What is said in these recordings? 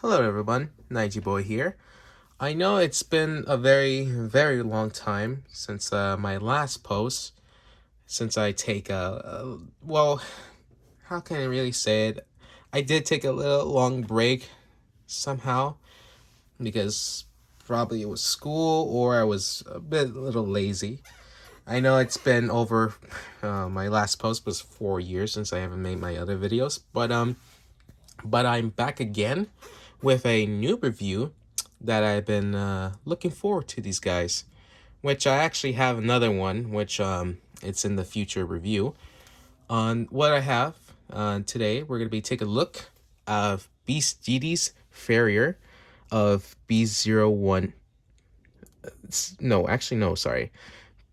Hello everyone, Nige Boy here. I know it's been a very long time since my last post, since I take well, how can I really say it? I did take a little long break somehow because probably it was school or I was a little lazy. I know it's been over, my last post was 4 years since I haven't made my other videos, but I'm back again with a new review that I've been looking forward to these guys, which I actually have another one, which it's in the future review. On what I have today, we're going to be taking a look of Deities Farrier of B01. No, actually, no, sorry.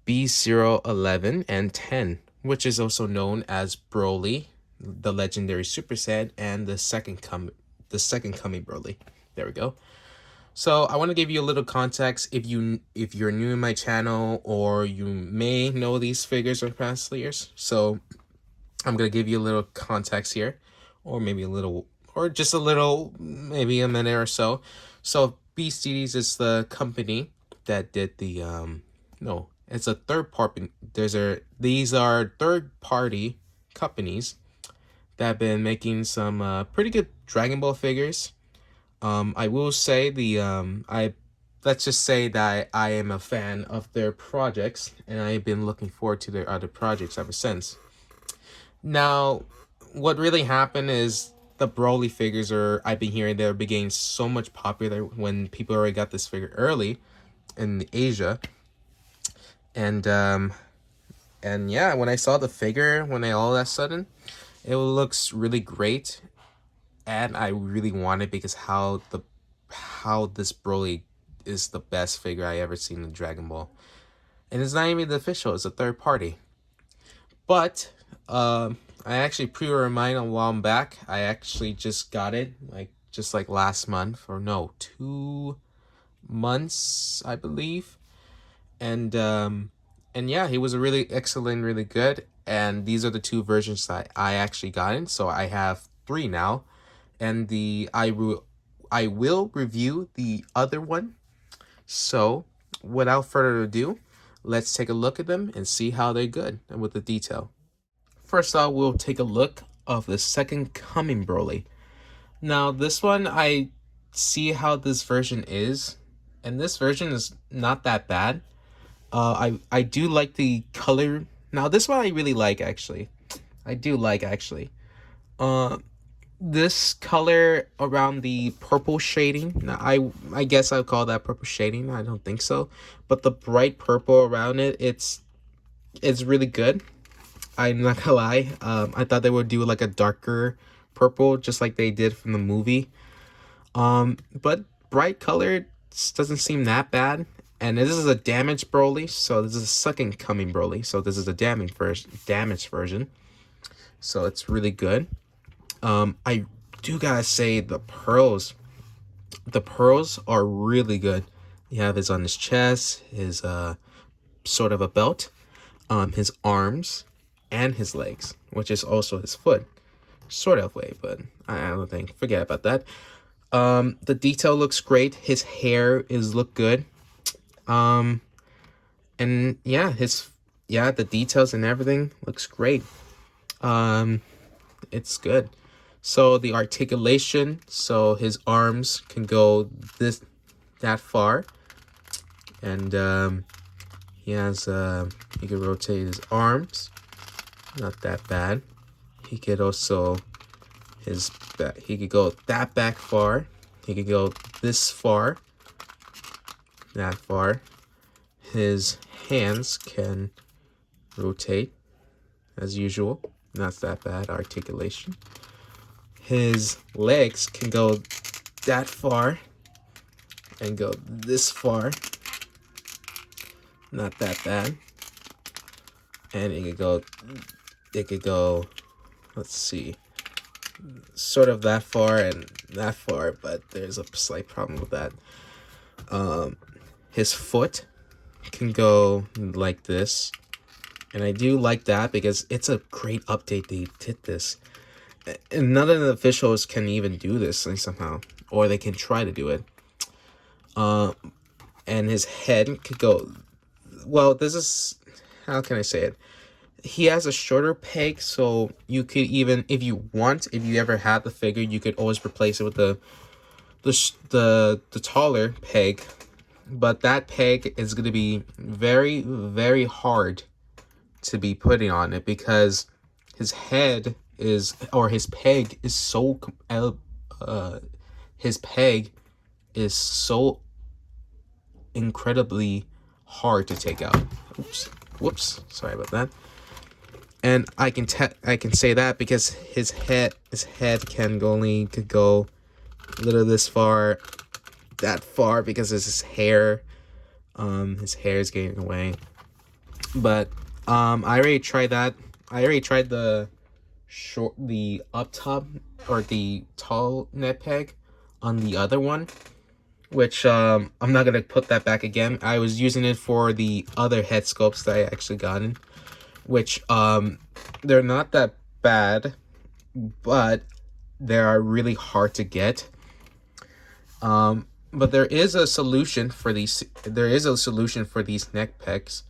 B011 and 10, which is also known as Broly, the legendary Super Saiyan, and the second coming Broly. There we go. So I want to give you a little context if you're new in my channel or you may know these figures from past years. So I'm gonna give you a little context here, or maybe a little, or just a little, maybe a minute or so. So Beast Deities is the company that did the no, it's a third party. These are third party companies that have been making some pretty good Dragon Ball figures. I will say I let's just say that I am a fan of their projects, and I've been looking forward to their other projects ever since. Now, what really happened is the Broly figures I've been hearing they're beginning so much popular when people already got this figure early in Asia, and yeah, when I saw the figure, when I all that sudden, it looks really great, and I really want it because how this Broly is the best figure I ever seen in Dragon Ball. And it's not even the official, it's a third party. But I actually pre-ordered mine a while back. I actually just got it like last month, or no, 2 months, I believe. And yeah, he was a really excellent, really good. And these are the two versions that I actually got in. So I have three now. And I will review the other one. So without further ado, let's take a look at them and see how they're good and with the detail. First off, we'll take a look of the second coming Broly. Now this one, I see how this version is, and this version is not that bad. I do like the color. Now this one I really like actually. I do like actually. Uh, this color around the purple shading. Now I guess I'll call that purple shading. I don't think so, but the bright purple around it, it's really good. I'm not gonna lie. I thought they would do like a darker purple, just like they did from the movie. But bright color doesn't seem that bad. And this is a damaged Broly, so this is a second coming Broly. So this is a damaged version. So it's really good. I do gotta say the pearls are really good. You have his on his chest, his sort of a belt, his arms, and his legs, which is also his foot, sort of way, but I don't think. Forget about that. The detail looks great. His hair look good. Um, and yeah, the details and everything looks great. It's good. So the articulation, so his arms can go that far, and he can rotate his arms. Not that bad. He could also he could go that back far. He could go this far. That far. His hands can rotate as usual. Not that bad articulation. His legs can go that far and go this far. Not that bad. And it could go, let's see, sort of that far and that far, but there's a slight problem with that. His foot can go like this, and I do like that because it's a great update they did this. and none of the officials can even do this like, somehow, or they can try to do it. And his head could go. Well, this is, how can I say it? He has a shorter peg, so you could even, if you want, if you ever had the figure, you could always replace it with the taller peg. But that peg is going to be very, very hard to be putting on it, because his head is, or his peg is so his peg is so incredibly hard to take out. Oops, whoops, sorry about that. And I can say that because his head can only could go a little this far, that far, because of his hair. His hair is getting away. But I already tried that. I already tried the up top, or the tall net peg on the other one, which I'm not gonna put that back again. I was using it for the other head sculpts that I actually gotten, which they're not that bad, but they are really hard to get. But there is a solution for these. There is a solution for these neck pegs.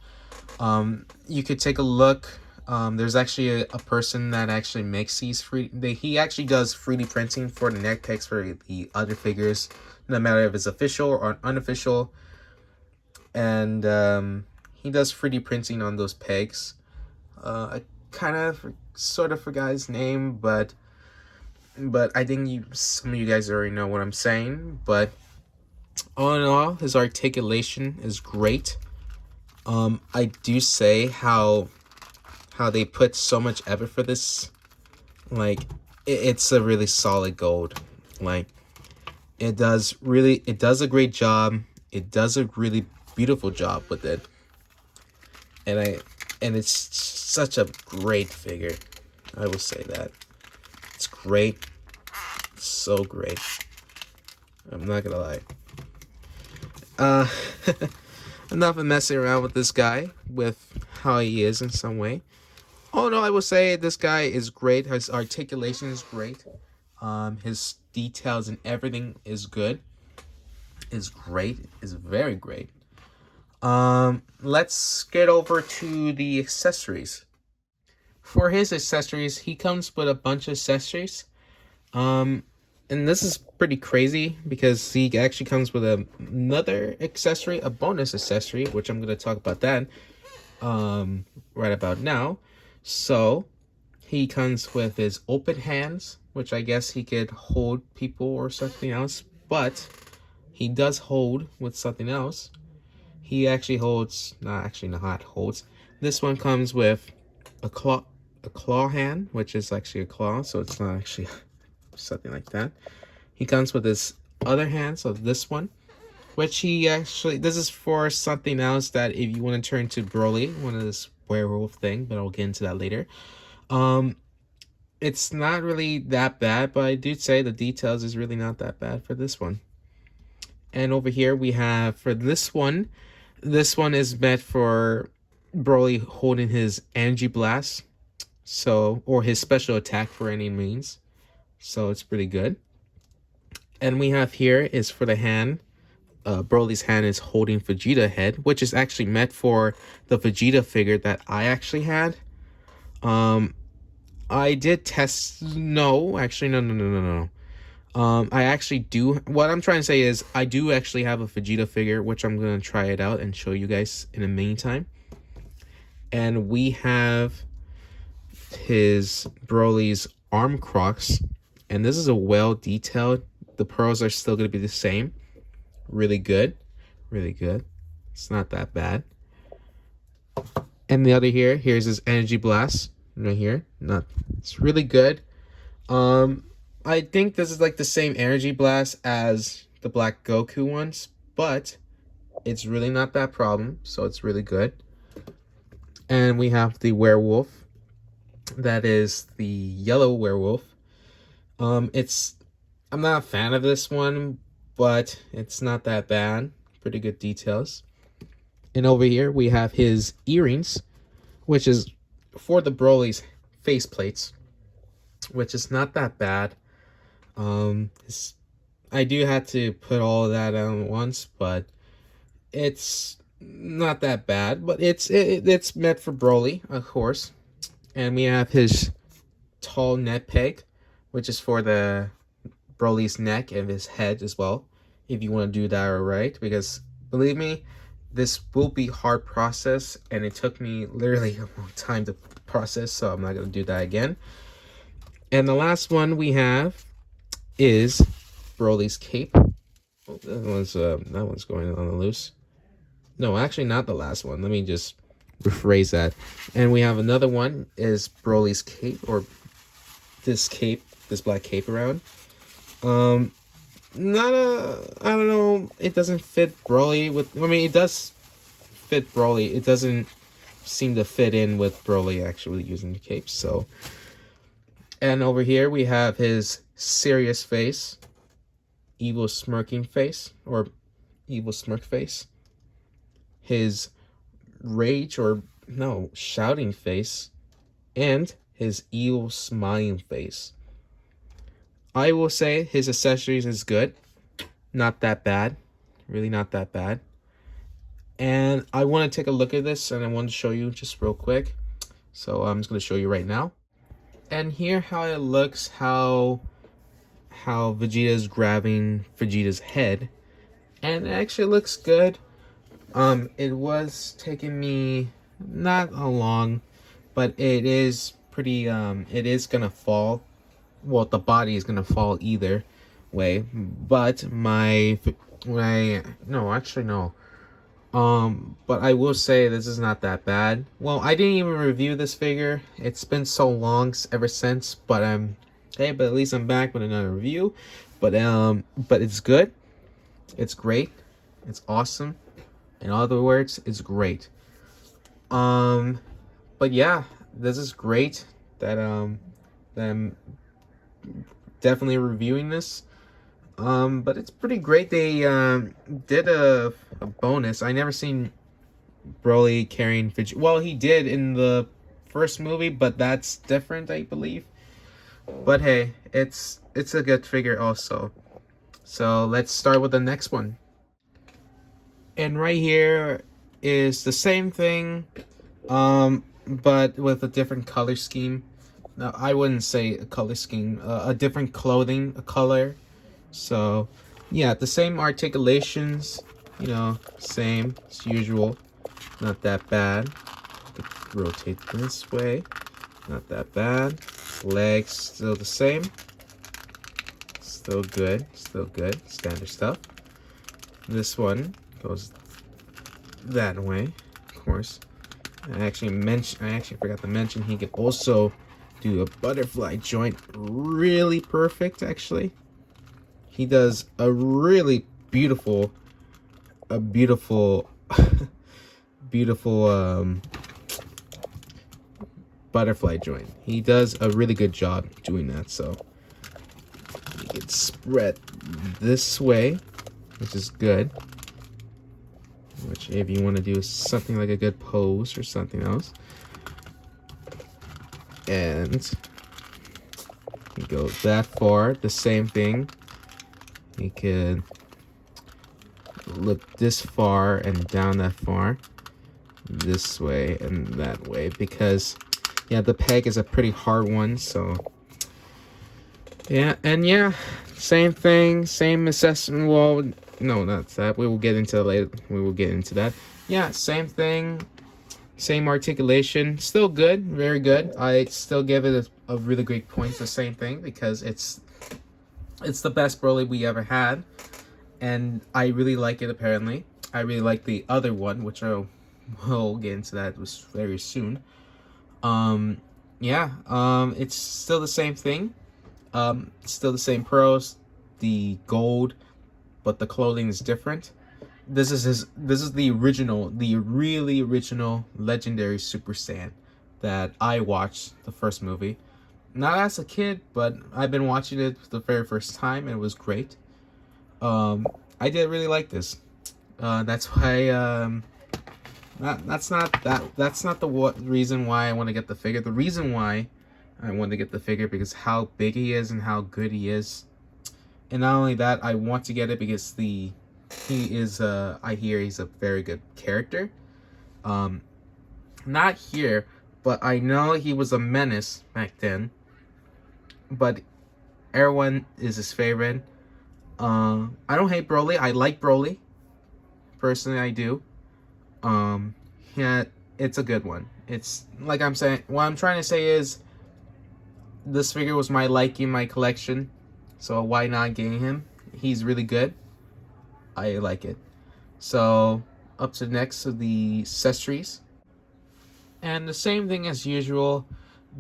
You could take a look. There's actually a person that actually makes these he actually does 3D printing for the neck pegs for the other figures, no matter if it's official or unofficial. And he does 3D printing on those pegs. I kind of sort of forgot his name, but I think some of you guys already know what I'm saying. But all in all, his articulation is great. I do say how they put so much effort for this. Like, it's a really solid gold. Like, it does a great job. It does a really beautiful job with it. And it's such a great figure. I will say that. It's great. It's so great. I'm not gonna lie. Enough of messing around with this guy, with how he is in some way. Oh no, I will say this guy is great. His articulation is great. His details and everything is good. Is great. Is very great. Let's get over to the accessories. For his accessories, he comes with a bunch of accessories. And this is pretty crazy because he actually comes with another accessory, a bonus accessory, which I'm going to talk about that right about now. So he comes with his open hands, which I guess he could hold people or something else, but he does hold with something else. He actually holds, not holds. This one comes with a claw hand, which is actually a claw, so it's not actually something like that. He comes with his other hand, so this one, which he actually, this is for something else that if you want to turn to Broly, one of this werewolf thing, but I'll get into that later. It's not really that bad, but I do say the details is really not that bad for this one. And over here we have, for this one is meant for Broly holding his energy blast, so, or his special attack for any means. So it's pretty good. And we have here is for the hand. Broly's hand is holding Vegeta head, which is actually meant for the Vegeta figure that I actually had. I did test. No, actually, no. I actually do. What I'm trying to say is I do actually have a Vegeta figure, which I'm gonna try it out and show you guys in the meantime. And we have his Broly's arm crocs, and this is a well detailed. The pearls are still gonna be the same. Really good. It's not that bad. And the other here's his energy blast right here. It's really good. I think this is like the same energy blast as the Black Goku ones, but it's really not that problem, so it's really good. And we have the werewolf. That is the yellow werewolf. I'm not a fan of this one, but it's not that bad. Pretty good details. And over here we have his earrings, which is for the Broly's face plates. which is not that bad. I do have to put all of that on once, but it's not that bad. But it's meant for Broly, of course. And we have his tall net peg, which is for the Broly's neck and his head as well. If you want to do that, alright, because believe me, this will be hard process, and it took me literally a long time to process, so I'm not gonna do that again. And the last one we have is Broly's cape. Oh, that one's going on the loose. No, actually not the last one. Let me just rephrase that. And we have another one is Broly's cape, or this cape, this black cape around. Not a, I don't know, it doesn't fit Broly with, I mean, it does fit Broly. It doesn't seem to fit in with Broly actually using the cape, so. And over here we have his serious face, evil smirking face, or evil smirk face. His rage, or no, shouting face, and his evil smiling face. I will say his accessories is good. Not that bad. Really not that bad. And I want to take a look at this, and I want to show you just real quick. So I'm just going to show you right now. And here how it looks, how Vegeta's grabbing Vegeta's head. And it actually looks good. It was taking me not a long, but it is pretty, it is going to fall. Well, the body is gonna fall either way, but no, actually no. But I will say this is not that bad. Well, I didn't even review this figure. It's been so long ever since, but hey, but at least I'm back with another review. But it's good. It's great. It's awesome. In other words, it's great. But yeah, this is great that I'm definitely reviewing this. But it's pretty great. They did a bonus. I never seen Broly carrying Vegeta. Well, he did in the first movie, but that's different, I believe. But hey, it's a good figure also. So let's start with the next one. And right here is the same thing, but with a different color scheme. No, I wouldn't say a color scheme, a different clothing, a color. So, yeah, the same articulations, you know, same as usual. Not that bad. Rotate this way. Not that bad. Legs still the same. Still good. Still good. Standard stuff. This one goes that way, of course. I actually forgot to mention he could also do a butterfly joint really perfect. Actually, he does a really beautiful beautiful butterfly joint. He does a really good job doing that. So he gets spread this way, which is good. Which, if you want to do something like a good pose or something else. And you go that far, the same thing. You can look this far and down that far, this way and that way, because yeah, the peg is a pretty hard one. So yeah, and yeah, same thing, same assessment. Well, no, not that. We will get into that later. We will get into that. Yeah, same thing. Same articulation, still good, very good. I still give it a really great point. The same thing, because it's the best Broly we ever had, and I really like it. Apparently, I really like the other one, which we'll get into that very soon. Yeah, it's still the same thing. Still the same pros, the gold, but the clothing is different. This is the original, the really original legendary Super Saiyan that I watched the first movie. Not as a kid, but I've been watching it the very first time, and it was great. I did really like this. That's why that's not the reason why I want to get the figure. The reason why I wanted to get the figure because how big he is and how good he is. And not only that, I want to get it because he is I hear he's a very good character. Not here, but I know he was a menace back then. But everyone is his favorite. I don't hate Broly. I like Broly. Personally, I do. Yeah, it's a good one. It's like I'm saying. What I'm trying to say is, this figure was my liking, my collection. So why not getting him? He's really good. I like it. So up to next to the accessories. And the same thing as usual.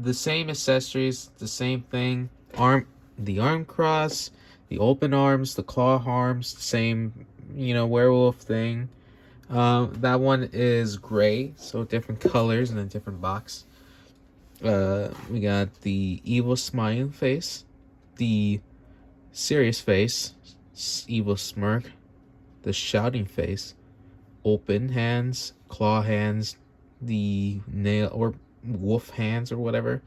The same accessories, the same thing. The arm cross, the open arms, the claw arms, the same, werewolf thing. That one is gray, so different colors in a different box. We got the evil smiling face, the serious face, evil smirk, the shouting face, open hands, claw hands, the nail or wolf hands or whatever,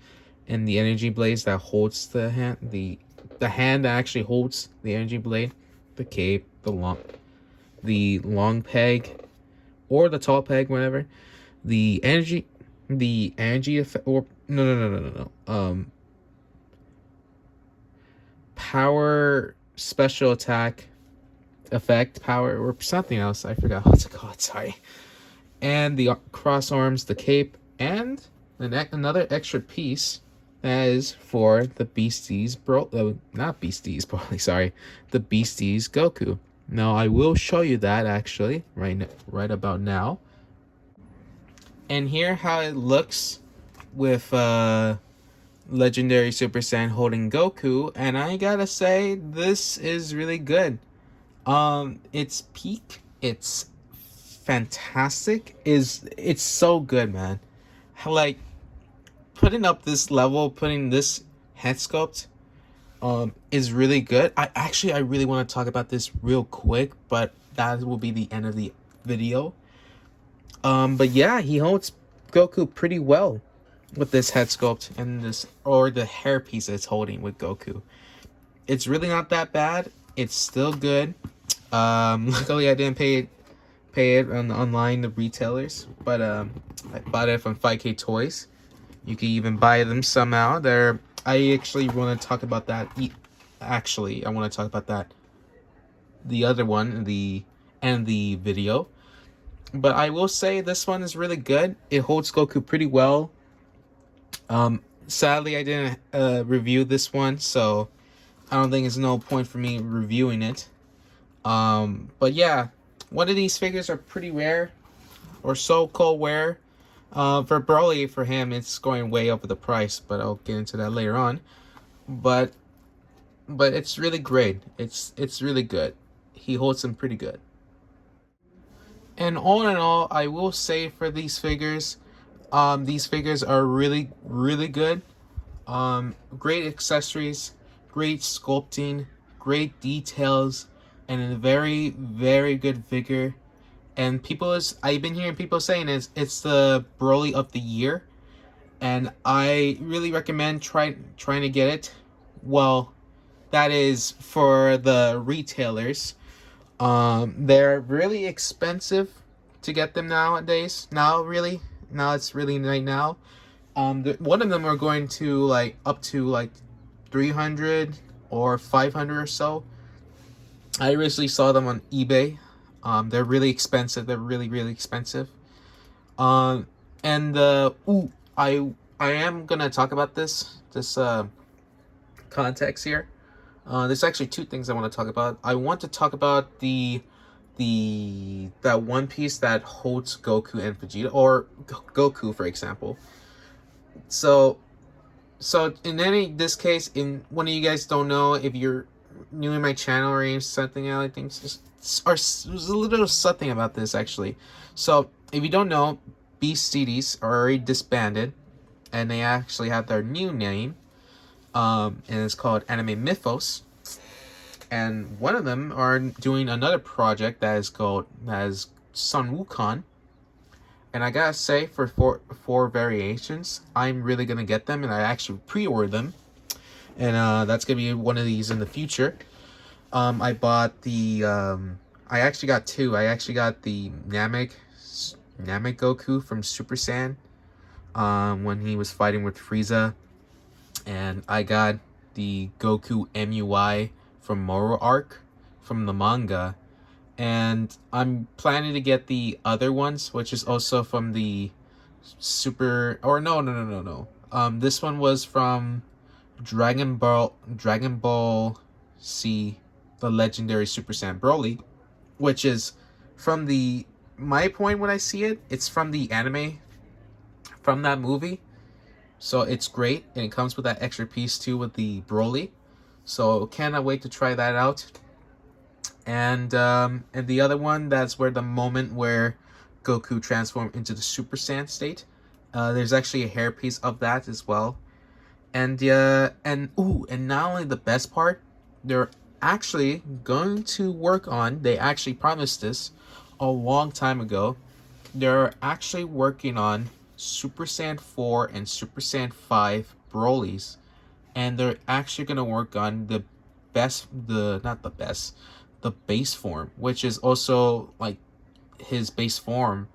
and the energy blades that holds the hand, the hand that actually holds the energy blade, the cape, the long peg or the tall peg, whatever, the energy effect, or no, power special attack effect power or something else. I forgot what's it called. Sorry. And the cross arms, the cape, and another extra piece that is for the Beasties, not Beasties, probably, sorry, the Beasties Goku. Now I will show you that actually right about now. And here how it looks with Legendary Super Saiyan holding Goku, and I gotta say this is really good. It's peak. It's fantastic. It's so good, man. Like putting up this level, putting this head sculpt, is really good. I really want to talk about this real quick, but that will be the end of the video. But yeah, he holds Goku pretty well with this head sculpt and this, or the hair piece it's holding with Goku. It's really not that bad. It's still good. Luckily I didn't pay it online, the retailers, but I bought it from 5K Toys. You can even buy them somehow. I actually want to talk about that. I want to talk about that. The other one, the video. But I will say this one is really good. It holds Goku pretty well. Sadly, I didn't review this one, so I don't think there's no point for me reviewing it. But yeah, one of these figures are pretty rare, or so-called rare. For Broly, for him, it's going way over the price, but I'll get into that later on. But it's really great. It's really good. He holds them pretty good. And all in all, I will say for these figures are really, really good. Great accessories, great sculpting, great details, and a very, very good figure. And I've been hearing people saying it's the Broly of the year, and I really recommend trying to get it. Well, that is for the retailers. They're really expensive to get them nowadays. Now it's really right now. One of them are going to up to 300 or 500 or so. I recently saw them on eBay. They're really expensive. They're really, really expensive. And I am gonna talk about this context here. There's actually two things I want to talk about. I want to talk about that one piece that holds Goku and Vegeta, or Goku, for example. So in this case, in one of you guys don't know, if you're new in my channel or something, I think there's a little something about this actually. So if you don't know, Deities are already disbanded, and they actually have their new name, and it's called Anime Mythos. And one of them are doing another project that is called Sun Wukong. And I gotta say, for four variations, I'm really gonna get them, and I actually pre-ordered them, and that's gonna be one of these in the future. I bought the I actually got two. I actually got the Namek Goku from Super Saiyan, when he was fighting with Frieza, and I got the Goku MUI from Moro Arc from the manga, and I'm planning to get the other ones, which is also from the Super, or no. This one was from Dragon Ball C, the legendary Super Saiyan Broly, which is from the my point when I see it, it's from the anime, from that movie. So it's great, and it comes with that extra piece too with the Broly. So cannot wait to try that out. And the other one, that's where the moment where Goku transformed into the Super Saiyan state. There's actually a hairpiece of that as well. And not only the best part, they're actually going to work on. They actually promised this a long time ago. They're actually working on Super Saiyan 4 and Super Saiyan 5 Broly's, and they're actually gonna work on the best, the not the best, the base form, which is also like his base form,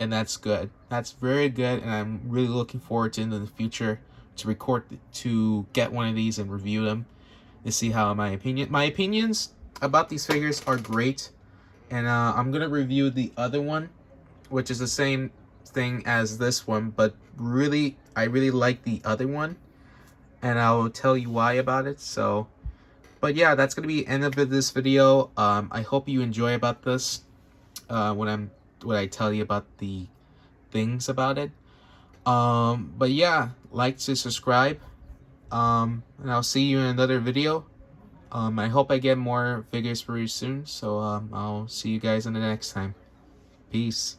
and that's good. That's very good, and I'm really looking forward to in the future to to get one of these and review them to see how my opinions about these figures are great. And I'm gonna review the other one, which is the same thing as this one, but I really like the other one, and I'll tell you why about it. So, but yeah, that's gonna be the end of this video. I hope you enjoy about this. When I tell you about the things about it. But yeah, like to subscribe. And I'll see you in another video. I hope I get more figures for you soon. So I'll see you guys in the next time. Peace.